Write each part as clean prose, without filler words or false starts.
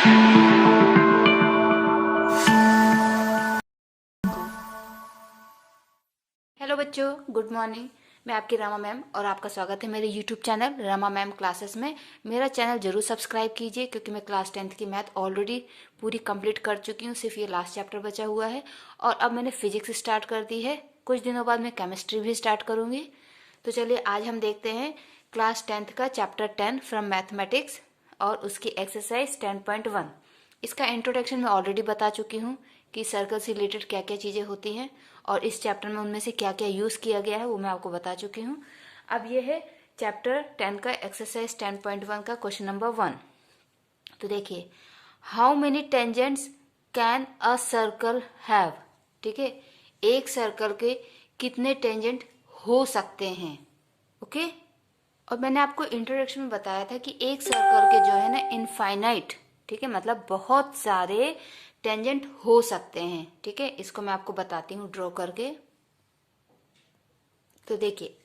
Hello बच्चों, good morning. मैं आपकी रमा मैम और आपका स्वागत है मेरे YouTube channel Rama ma'am classes में। मेरा चैनल जरूर सब्सक्राइब कीजिए क्योंकि मैं क्लास 10th की मैथ ऑलरेडी पूरी कंप्लीट कर चुकी हूँ। सिर्फ ये लास्ट चैप्टर बचा हुआ है और अब मैंने फिजिक्स स्टार्ट कर दी है। कुछ दिनों बाद मैं केमिस्ट्री भी स्टार्ट करूँगी। तो चलिए आज हम देखते हैं क्लास 10th का चैप्टर 10 फ्रॉम मैथमेटिक्स और उसकी एक्सरसाइज 10.1। इसका इंट्रोडक्शन मैं ऑलरेडी बता चुकी हूँ कि सर्कल से रिलेटेड क्या क्या चीज़ें होती हैं और इस चैप्टर में उनमें से क्या क्या यूज़ किया गया है वो मैं आपको बता चुकी हूँ। अब ये है चैप्टर 10 का एक्सरसाइज 10.1 का क्वेश्चन नंबर 1। तो देखिए, how many tangents can a circle have. ठीक है, एक सर्कल के कितने टेंजेंट हो सकते हैं। ओके, और मैंने आपको इंट्रोडक्शन में बताया था कि एक सर्कल के जो है ना इनफाइनाइट, ठीक है, मतलब बहुत सारे टेंजेंट हो सकते हैं। ठीक है, इसको मैं आपको बताती हूँ ड्रॉ करके। तो देखिए,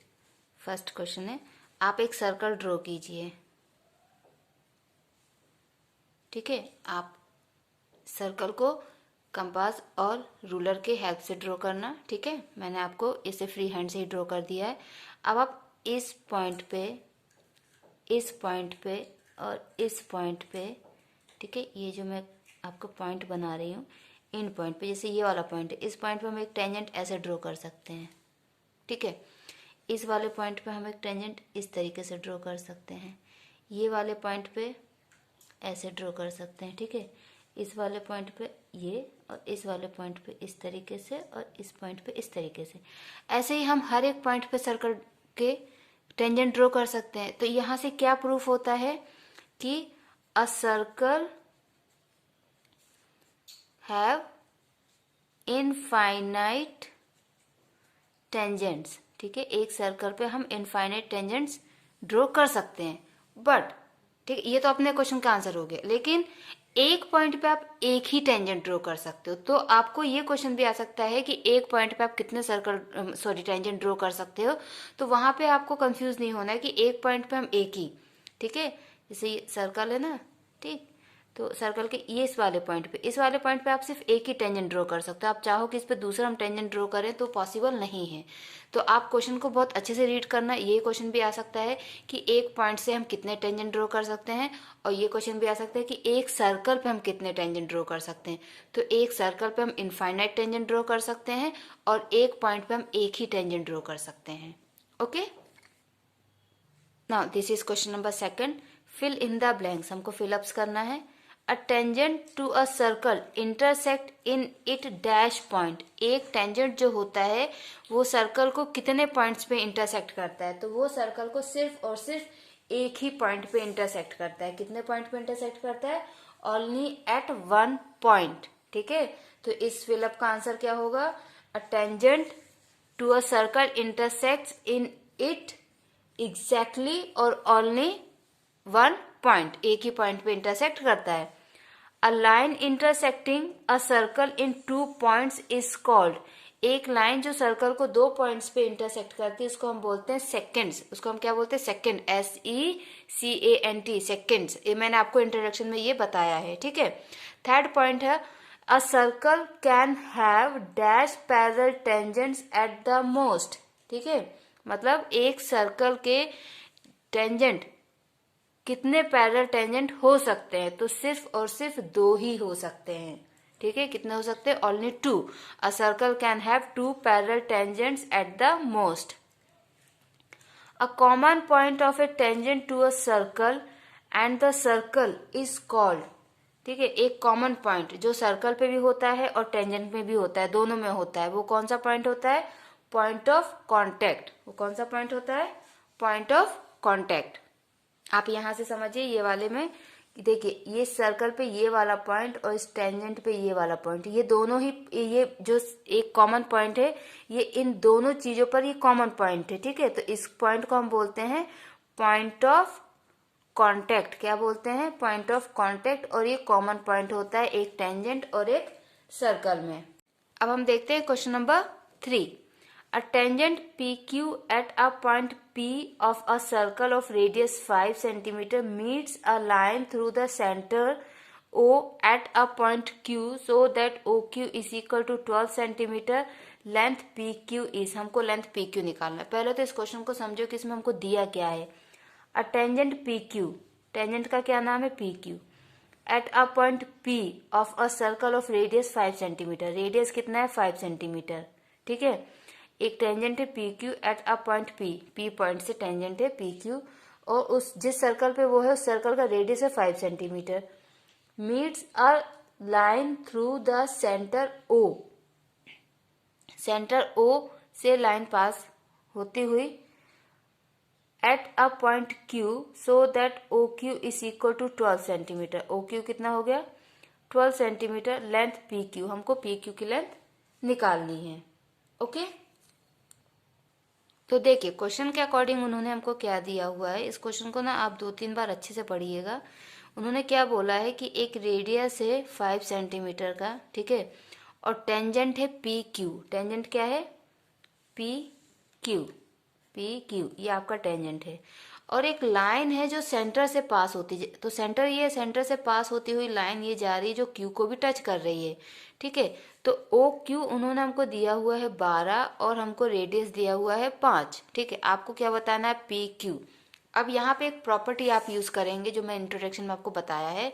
फर्स्ट क्वेश्चन है, आप एक सर्कल ड्रॉ कीजिए। ठीक है, आप सर्कल को कंपास और रूलर के हेल्प से ड्रॉ करना। ठीक है, मैंने आपको इसे फ्री हैंड से ही ड्रॉ कर दिया है। अब आप इस पॉइंट पे, इस पॉइंट पे और इस पॉइंट पे, ठीक है, ये जो मैं आपको पॉइंट बना रही हूँ, इन पॉइंट पे, जैसे ये वाला पॉइंट है, इस पॉइंट पे हम एक टेंजेंट ऐसे ड्रॉ कर सकते हैं। ठीक है, इस वाले पॉइंट पे हम एक टेंजेंट इस तरीके से ड्रॉ कर सकते हैं। ये वाले पॉइंट पे ऐसे ड्रॉ कर सकते हैं। ठीक है, इस वाले पॉइंट पे ये, और इस वाले पॉइंट पे इस तरीके से, और इस पॉइंट पे इस तरीके से। ऐसे ही हम हर एक पॉइंट पे सर्कल के टेंजेंट ड्रॉ कर सकते हैं। तो यहाँ से क्या प्रूफ होता है कि a circle have infinite tangents. ठीक है, एक सर्कल पे हम इनफाइनाइट टेंजेंट्स ड्रॉ कर सकते हैं। बट ठीक है, ये तो अपने क्वेश्चन का आंसर हो गया, लेकिन एक पॉइंट पे आप एक ही टेंजेंट ड्रॉ कर सकते हो। तो आपको ये क्वेश्चन भी आ सकता है कि एक पॉइंट पे आप कितने सर्कल टेंजेंट ड्रॉ कर सकते हो। तो वहां पे आपको कंफ्यूज नहीं होना है कि एक पॉइंट पे हम एक ही, ठीक है, जैसे ये सर्कल है ना, ठीक, तो सर्कल के ये इस वाले पॉइंट पे आप सिर्फ एक ही टेंजेंट ड्रॉ कर सकते हो। आप चाहो कि इस पे दूसरा हम टेंजेंट ड्रॉ करें तो पॉसिबल नहीं है। तो आप क्वेश्चन को बहुत अच्छे से रीड करना। ये क्वेश्चन भी आ सकता है कि एक पॉइंट से हम कितने टेंजेंट ड्रॉ कर सकते हैं, और ये क्वेश्चन भी आ सकता है कि एक सर्कल पे हम कितने टेंजेंट ड्रॉ कर सकते हैं। तो एक सर्कल पे हम इनफाइनाइट टेंजेंट ड्रॉ कर सकते हैं और एक पॉइंट पे हम एक ही टेंजेंट ड्रॉ कर सकते हैं। Okay, now this is question number 2। Fill in the blanks, हमको फिलअप्स करना है। A tangent to a circle intersect in it dash point. एक टेंजेंट जो होता है वो सर्कल को कितने पॉइंट्स पे इंटरसेक्ट करता है। तो वो सर्कल को सिर्फ और सिर्फ एक ही पॉइंट पे इंटरसेक्ट करता है। कितने पॉइंट पे इंटरसेक्ट करता है? Only at one point. ठीक है, तो इस फिलअप का आंसर क्या होगा? A tangent to a circle intersects in it exactly और ओनली वन पॉइंट, एक ही पॉइंट पे इंटरसेक्ट करता है। A line intersecting a circle in two points is called. एक लाइन जो सर्कल को दो पॉइंट्स पे इंटरसेक्ट करती है उसको हम बोलते हैं सेकेंड्स। उसको हम क्या बोलते हैं? Second, SECANT, seconds. ये मैंने आपको इंट्रोडक्शन में ये बताया है। ठीक है, थर्ड पॉइंट है, अ circle can have dash parallel tangents at the most. ठीक है, मतलब एक सर्कल के टेंजेंट कितने पैरेलल टेंजेंट हो सकते हैं? तो सिर्फ और सिर्फ दो ही हो सकते हैं। ठीक है, कितने हो सकते हैं? Only two. A circle can have two parallel tangents at the most. A common point of a tangent to a circle and the circle is called. ठीक है, एक कॉमन पॉइंट जो सर्कल पे भी होता है और टेंजेंट में भी होता है, दोनों में होता है, वो कौन सा पॉइंट होता है? Point of contact. वो कौन सा पॉइंट होता है? Point of contact. आप यहां से समझिए, ये वाले में देखिए, ये सर्कल पे ये वाला पॉइंट और इस टेंजेंट पे ये वाला पॉइंट, ये दोनों ही, ये जो एक कॉमन पॉइंट है, ये इन दोनों चीजों पर ये कॉमन पॉइंट है। ठीक है, तो इस पॉइंट को हम बोलते हैं पॉइंट ऑफ कांटेक्ट। क्या बोलते हैं? Point of contact. और ये कॉमन पॉइंट होता है एक टेंजेंट और एक सर्कल में। अब हम देखते हैं question number 3। A tangent PQ at a point P of a circle of radius 5 cm meets a line through the center O at a point Q so that OQ is equal to 12 centimetre, length PQ is, हमको length PQ निकालना है। पहले तो इस question को समझो कि इसमें हमको दिया क्या है। अ टेंजेंट PQ, टेंजेंट का क्या नाम है PQ, eight a point P of a circle of radius 5 centimetre, radius कितना है 5 सेंटीमीटर, ठीक है। एक टेंजेंट है PQ eight a point P point से टेंजेंट है PQ, और उस जिस सर्कल पे वो है उस सर्कल का रेडियस है 5 centimetre. Meets a line through the centre O, centre O से लाइन पास होती हुई at a point Q so that OQ is equal to 12 centimetre. OQ कितना हो गया 12 सेंटीमीटर, लेंथ PQ, हमको PQ की लेंथ निकालनी है। ओके, तो देखिए क्वेश्चन के अकॉर्डिंग उन्होंने हमको क्या दिया हुआ है। इस क्वेश्चन को ना आप 2-3 बार अच्छे से पढ़िएगा। उन्होंने क्या बोला है कि एक रेडियस है 5 सेंटीमीटर का, ठीक है, और टेंजेंट है PQ, टेंजेंट क्या है PQ, PQ ये आपका टेंजेंट है, और एक लाइन है जो सेंटर से पास होती है, तो सेंटर ये सेंटर से पास होती हुई लाइन ये जा रही है जो Q को भी टच कर रही है, ठीक है। तो OQ उन्होंने हमको दिया हुआ है 12 और हमको रेडियस दिया हुआ है 5, ठीक है। आपको क्या बताना है PQ। अब यहाँ पे एक प्रॉपर्टी आप यूज करेंगे जो मैं इंट्रोडक्शन में आपको बताया है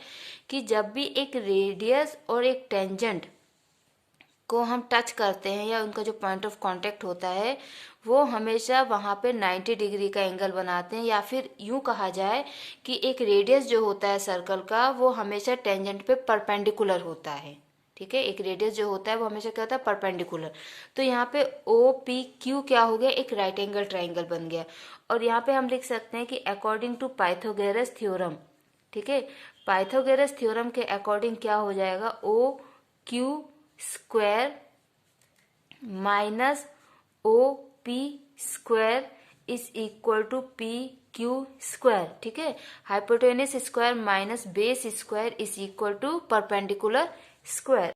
कि जब भी एक रेडियस और एक टेंजेंट को हम टच करते हैं या उनका जो पॉइंट ऑफ कांटेक्ट होता है वो हमेशा वहाँ पे 90 डिग्री का एंगल बनाते हैं, या फिर यूं कहा जाए कि एक रेडियस जो होता है सर्कल का वो हमेशा टेंजेंट पे परपेंडिकुलर होता है, ठीक है। एक रेडियस जो होता है वो हमेशा क्या होता है परपेंडिकुलर। तो यहाँ पे OPQ क्या हो गया, एक राइट एंगल ट्राइंगल बन गया। और यहाँ पे हम लिख सकते हैं कि अकॉर्डिंग टू पाइथागोरस थ्योरम, ठीक है, पाइथागोरस थ्योरम के अकॉर्डिंग क्या हो जाएगा OQ square minus OP square is equal to PQ square, ठीक है। Hypotenuse square minus base square is equal to perpendicular square.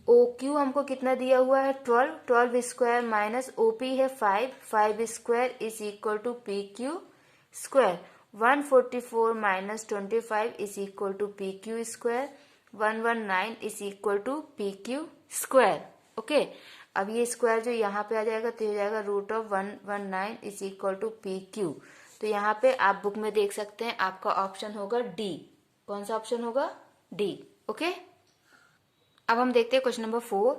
OQ हमको कितना दिया हुआ है 12 स्क्वायर माइनस OP है 5 square is equal to PQ square. 144 minus 25 is equal to PQ square. 119 is equal to PQ square. Okay, अब ये square जो यहाँ पे आ जाएगा तो हो जाएगा root of 119 is equal to PQ। तो यहाँ पे आप बुक में देख सकते हैं आपका ऑप्शन होगा D। कौन सा ऑप्शन होगा D। ओके, अब हम देखते हैं question number 4।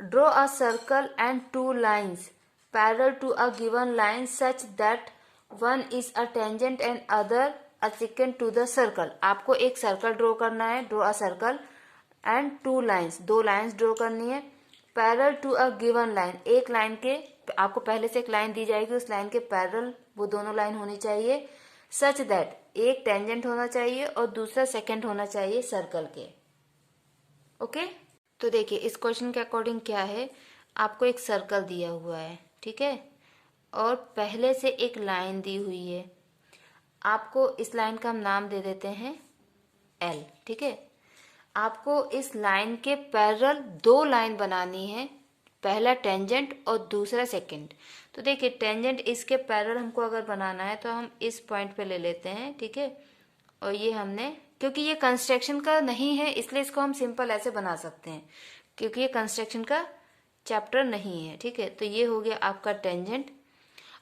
Draw a circle and 2 lines parallel to a given line such that one is a tangent and other a secant to the circle. आपको एक सर्कल ड्रॉ करना है, draw a circle and 2 lines, 2 lines draw करनी है parallel to a given line. एक line के आपको पहले से एक लाइन दी जाएगी, उस लाइन के पैरेलल वो दोनों लाइन होनी चाहिए, सच दैट एक टेंजेंट होना चाहिए और दूसरा सेकेंड होना चाहिए सर्कल के। ओके, तो देखिए इस क्वेश्चन के अकॉर्डिंग क्या है, आपको एक सर्कल दिया हुआ है, ठीक है, और पहले से एक लाइन दी हुई है। आपको इस लाइन का हम नाम दे देते हैं L, ठीक है। आपको इस लाइन के पैरेलल 2 लाइन बनानी है, पहला टेंजेंट और दूसरा सेकंड। तो देखिए टेंजेंट इसके पैरेलल हमको अगर बनाना है तो हम इस पॉइंट पे ले लेते हैं, ठीक है। और ये हमने, क्योंकि ये कंस्ट्रक्शन का नहीं है इसलिए इसको हम सिंपल ऐसे बना सकते हैं, क्योंकि ये कंस्ट्रक्शन का चैप्टर नहीं है, ठीक है। तो ये हो गया आपका टेंजेंट।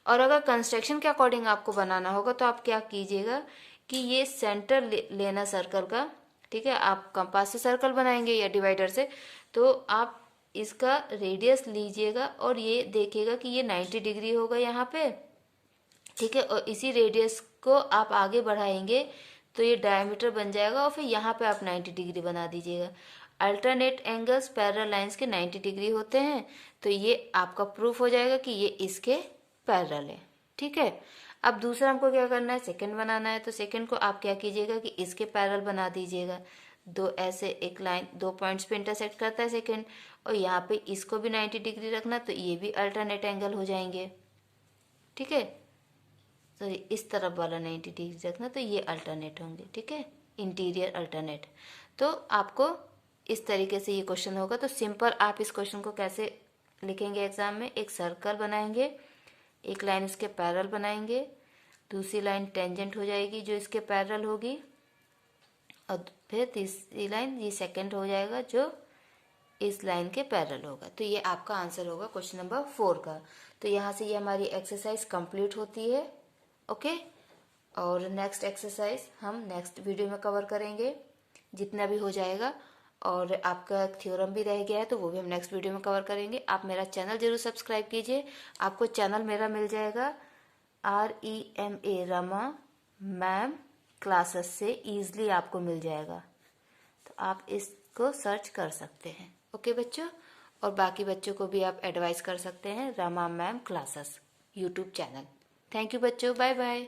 और अगर कंस्ट्रक्शन के अकॉर्डिंग आपको बनाना होगा तो आप क्या कीजिएगा कि ये सेंटर लेना सर्कल का, ठीक है। आप कंपास से सर्कल बनाएंगे या डिवाइडर से, तो आप इसका रेडियस लीजिएगा और ये देखिएगा कि ये 90 डिग्री होगा यहाँ पे, ठीक है। और इसी रेडियस को आप आगे बढ़ाएंगे तो ये डायमीटर बन जाएगा और फिर यहाँ पे आप 90 डिग्री बना दीजिएगा। अल्टरनेट एंगल्स पैरेलल लाइंस के 90 डिग्री होते हैं, तो ये आपका प्रूफ हो जाएगा कि ये इसके पैरेलल है, ठीक है। अब दूसरा हमको क्या करना है, सेकंड बनाना है। तो सेकंड को आप क्या कीजिएगा कि इसके पैरेलल बना दीजिएगा। दो ऐसे एक लाइन 2 पॉइंट्स पे इंटरसेक्ट करता है सेकंड, और यहाँ पे इसको भी 90 डिग्री रखना, तो ये भी अल्टरनेट एंगल हो जाएंगे, ठीक है। तो इस तरफ वाला 90 डिग्री रखना, तो ये अल्टरनेट होंगे, ठीक है, इंटीरियर अल्टरनेट। तो आपको इस तरीके से ये क्वेश्चन होगा। तो सिंपल आप इस क्वेश्चन को कैसे लिखेंगे एग्जाम में, एक सर्कल बनाएंगे, एक लाइन उसके पैरेलल बनाएंगे, दूसरी लाइन टेंजेंट हो जाएगी जो इसके पैरेलल होगी, और फिर तीसरी लाइन ये सेकंड हो जाएगा जो इस लाइन के पैरेलल होगा। तो ये आपका आंसर होगा क्वेश्चन नंबर 4 का। तो यहाँ से ये हमारी एक्सरसाइज कंप्लीट होती है। ओके, और नेक्स्ट एक्सरसाइज हम नेक्स्ट वीडियो में कवर करेंगे जितना भी हो जाएगा। और आपका थ्योरम भी रह गया है तो वो भी हम नेक्स्ट वीडियो में कवर करेंगे। आप मेरा चैनल जरूर सब्सक्राइब कीजिए। आपको चैनल मेरा मिल जाएगा REMA रमा मैम क्लासेस से ईजिली आपको मिल जाएगा, तो आप इसको सर्च कर सकते हैं। ओके बच्चों, और बाकी बच्चों को भी आप एडवाइस कर सकते हैं Rama ma'am classes YouTube channel. Thank you बच्चों, बाय बाय।